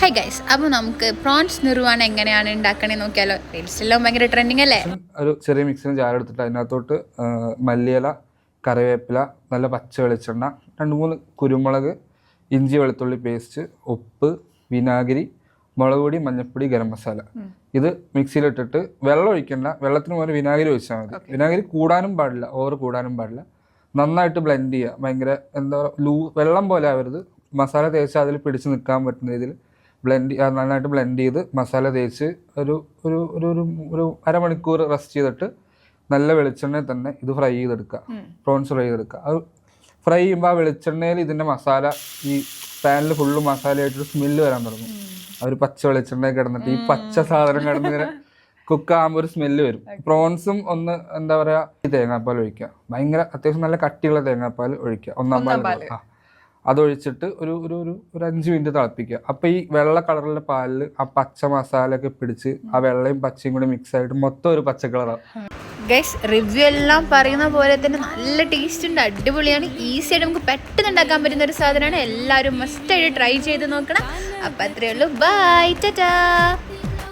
Hi guys, അപ്പോൾ നമുക്ക് prawns നിർവ്വാണം എങ്ങനെയാണ് ഉണ്ടാക്കണേന്ന് നോക്കിയാലോ. റീൽസിലെല്ലാം ഭയങ്കര ട്രെൻഡിങ് അല്ലേ. ഒരു ചെറിയ മിക്സിന് ജാർ എടുത്തിട്ട് അതിനകത്തോട്ട് മല്ലിയില, കറിവേപ്പില, നല്ല പച്ച വെളിച്ചെണ്ണ, 2-3 കുരുമുളക്, ഇഞ്ചി വെളുത്തുള്ളി പേസ്റ്റ്, ഉപ്പ്, വിനാഗിരി, മുളക് പൊടി, മഞ്ഞൾപ്പൊടി, ഗരം മസാല. ഇത് മിക്സിയിലിട്ടിട്ട് വെള്ളം ഒഴിക്കണ്ട, വെള്ളത്തിന് പോലെ വിനാഗിരി ഒഴിച്ചാൽ മതി. വിനാഗിരി കൂടാനും പാടില്ല, ഓവർ കൂടാനും പാടില്ല. നന്നായിട്ട് ബ്ലെൻഡ് ചെയ്യുക. ഭയങ്കര എന്താ പറയുക, വെള്ളം പോലെ ആവരുത്. മസാല തേച്ച് അതിൽ പിടിച്ച് നിൽക്കാൻ പറ്റുന്ന രീതിയിൽ നന്നായിട്ട് ബ്ലെൻഡ് ചെയ്ത് മസാല തേച്ച് ഒരു ഒരു ഒരു ഒരു അരമണിക്കൂർ റെസ്റ്റ് ചെയ്തിട്ട് നല്ല വെളിച്ചെണ്ണയിൽ തന്നെ ഇത് ഫ്രൈ ചെയ്തെടുക്കുക. പ്രോൺസ് ഫ്രൈ ചെയ്തെടുക്കുക. അത് ഫ്രൈ ചെയ്യുമ്പോൾ ആ വെളിച്ചെണ്ണയിൽ ഇതിൻ്റെ മസാല ഈ പാനിൽ ഫുള്ള് മസാലയായിട്ടൊരു സ്മെല്ല് വരാൻ തുടങ്ങും. ഒരു പച്ച വെളിച്ചെണ്ണയിൽ കിടന്നിട്ട് ഈ പച്ച സാധനം കിടന്നിങ്ങനെ കുക്കാകുമ്പോൾ ഒരു സ്മെല്ല് വരും. പ്രോൺസും ഒന്ന് എന്താ പറയുക, ഈ തേങ്ങാപ്പാൽ ഒഴിക്കുക. ഭയങ്കര അത്യാവശ്യം നല്ല കട്ടിയുള്ള തേങ്ങാപ്പാൽ ഒഴിക്കുക. ഒന്നാം പാൽ അതൊഴിച്ചിട്ട് ഒരു ഒരു ഒരു 5 മിനിറ്റ് തിളപ്പിക്കുക. അപ്പോൾ ഈ വെള്ള കളറിലെ പാലിൽ ആ പച്ച മസാലയൊക്കെ പിടിച്ച് ആ വെള്ളയും പച്ചയും കൂടി മിക്സ് ആയിട്ട് മൊത്തം ഒരു പച്ച കളറാണ്. ഗൈസ്, റിവ്യൂ എല്ലാം പറയുന്ന പോലെ തന്നെ നല്ല ടേസ്റ്റ് ഉണ്ട്, അടിപൊളിയാണ്. ഈസി ആയിട്ട് നമുക്ക് പെട്ടെന്ന് ഉണ്ടാക്കാൻ പറ്റുന്ന ഒരു സാധനമാണ്. എല്ലാവരും മസ്റ്റായിട്ട് ട്രൈ ചെയ്ത് നോക്കണം. അപ്പം അത്രയേ ഉള്ളൂ. ബൈ, ടാറ്റാ.